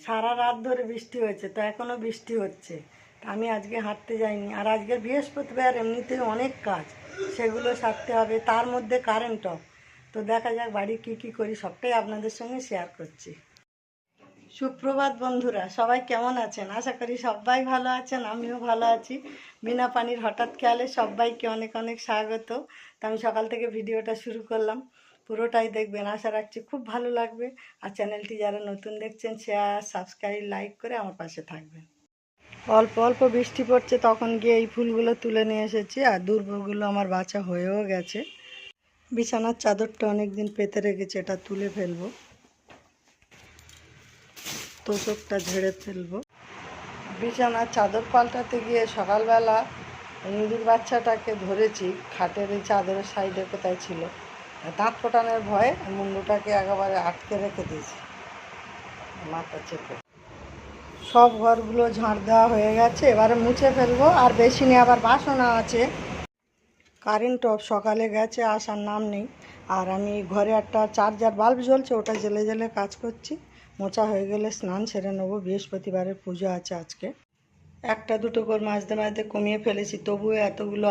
সারা রাত ধরে বৃষ্টি হয়েছে, তো এখনও বৃষ্টি হচ্ছে। আমি আজকে হাঁটতে যাইনি। আর আজকে বৃহস্পতিবার, এমনিতেই অনেক কাজ, সেগুলো সারতে হবে, তার মধ্যে কারেন্ট অফ। তো দেখা যাক বাড়ি কী করি, সবটাই আপনাদের সঙ্গে শেয়ার করছি। সুপ্রভাত বন্ধুরা, সবাই কেমন আছেন? আশা করি সবাই ভালো আছেন, আমিও ভালো আছি। বিনা পানির হঠাৎ খেয়ালে সবাইকে অনেক অনেক স্বাগত। তো আমি সকাল থেকে ভিডিওটা শুরু করলাম, পুরোটাই দেখবেন, আশা রাখছি খুব ভালো লাগবে। আর চ্যানেলটি যারা নতুন দেখছেন, শেয়ার, সাবস্ক্রাইব, লাইক করে আমার পাশে থাকবেন। অল্প অল্প বৃষ্টি পড়ছে, তখন গিয়ে এই ফুলগুলো তুলে নিয়ে এসেছি। আর দুর্বগুলো আমার বাছা হয়েও গেছে। বিছানার চাদরটা অনেকদিন পেতে রেখেছি, এটা তুলে ফেলবো, তোষকটা ঝেড়ে ফেলবো। বিছানার চাদর পাল্টাতে গিয়ে সকালবেলা ইঁদুর বাচ্চাটাকে ধরেছি, খাটের এই চাদরের সাইডে কোথায় ছিল। দাঁত ফোটানোর ভয়ে মুন্ডুটাকে একেবারে আটকে রেখে দিয়েছি মাথা চেপে। সব ঘরগুলো ঝাঁট দেওয়া হয়ে গেছে, এবারে মুছে ফেলবো। আর বেশি নেই, আবার বাসনও আছে। কারেন্ট অফ, সকালে গেছে, আসার নাম নেই। আর আমি ঘরে একটা চার্জার বাল্ব জ্বলছে, ওটা জ্বেলে জ্বেলে কাজ করছি। মোছা হয়ে গেলে স্নান সেরে নেবো, বৃহস্পতিবারের পুজো আছে আজকে। একটা দুটো করে মাজতে মাজতে কমিয়ে ফেলেছি, তবুও এতগুলো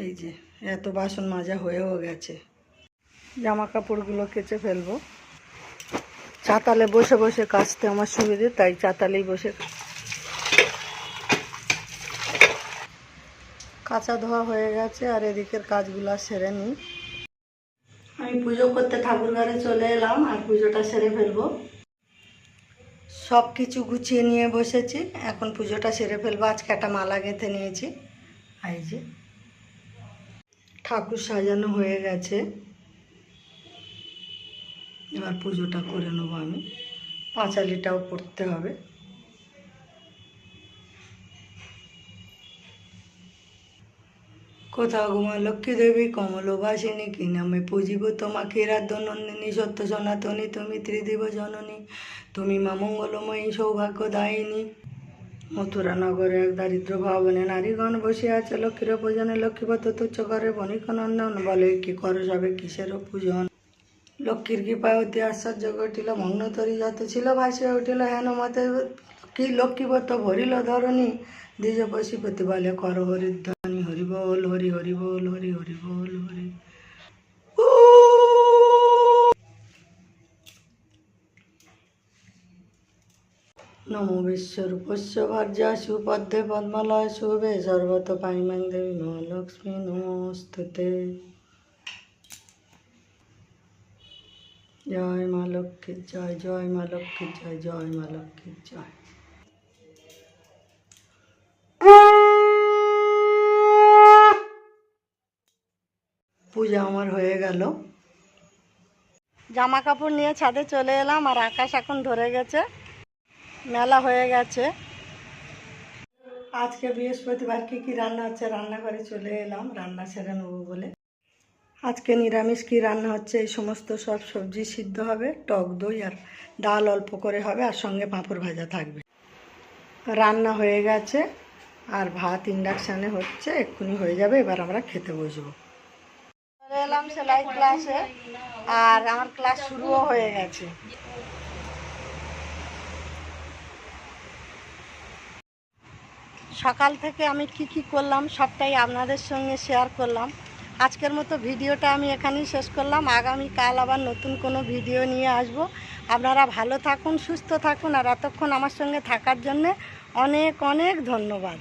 এই যে এত বাসন মাজা হয়েও গেছে। জামা কাপড়গুলো কেচে ফেলবো। চাতালে বসে বসে কাচতে আমার সুবিধে, তাই চাতালেই বসে। কাঁচা ধোয়া হয়ে গেছে, আর এদিকের কাজগুলো সেরে নিই। আমি পুজো করতে ঠাকুর ঘরে চলে এলাম, আর পুজোটা সেরে ফেলবো। সব কিছু গুছিয়ে নিয়ে বসেছি, এখন পুজোটা সেরে ফেলবো। আজকে একটা মালা গেঁথে নিয়েছি। এই যে ঠাকুর সাজানো হয়ে গেছে, এবার পুজোটা করে নেবো আমি। পাঁচালিটাও পড়তে হবে। কোথাও ঘুমা লক্ষ্মী দেবী কমলবাসিনী, কি নামে পুজিব তোমাকে, রাধ্যনন্দিনী সত্য সনাতনী, তুমি ত্রিদিব জননী, তুমি মা মঙ্গলময়ী সৌভাগ্যদায়িনী। মথুরা নগরে এক দারিদ্র ভবনে নারীগণ বসে আছে, লক্ষ্মীর পূজনে লক্ষ্মীপত তুচ্ছ করে বণিক নন্দন, বলে কি করো সবে কিসেরও পূজন। লক্ষ্মীর কৃপায় অতি আশ্চর্য ঘটিল, মগ্নতরী যত ছিল ভাসিয়া উঠিল, হেন মতে কি লক্ষ্মীপত ভরিল ধরণী, দ্বিজ পশুপতি বলে কর হরিধ্বনি, হরি বল হরি, হরি বল হরি, হরি বল হরি। নমো বিশ্বরূপস্য ভার্যা সুপদ্মে পদ্মালয় শুভে, সর্বত পাইমাং দেবী মহালক্ষ্মী নমস্তুতে। জয় মা লক্ষ্মীর জয়, জয় মা লক্ষ্মীর জয়, জয় মা লক্ষ্মীর জয়। পূজা আমার হয়ে গেল। জামা কাপড় নিয়ে ছাদে চলে এলাম, আর আকাশ এখন ধরে গেছে, মেলা হয়ে গেছে। আজকে বৃহস্পতিবার, কী রান্না হচ্ছে রান্নাঘরে চলে এলাম, রান্না সেরে নেবো বলে। আজকে নিরামিষ কী রান্না হচ্ছে, এই সমস্ত সব সবজি সিদ্ধ হবে, টক দই আর ডাল অল্প করে হবে, আর সঙ্গে পাঁপড় ভাজা থাকবে। রান্না হয়ে গেছে, আর ভাত ইন্ডাকশানে হচ্ছে, এক্ষুনি হয়ে যাবে। এবার আমরা খেতে বসবো। চলে এলাম সেলাই ক্লাসে, আর আমার ক্লাস শুরুও হয়ে গেছে। সকাল থেকে আমি কি করলাম সবটাই আপনাদের সঙ্গে শেয়ার করলাম। আজকের মতো ভিডিওটা আমি এখানেই শেষ করলাম। আগামীকাল আবার নতুন কোনো ভিডিও নিয়ে আসব। আপনারা ভালো থাকুন, সুস্থ থাকুন, আর এতক্ষণ আমার সঙ্গে থাকার জন্যে অনেক অনেক ধন্যবাদ।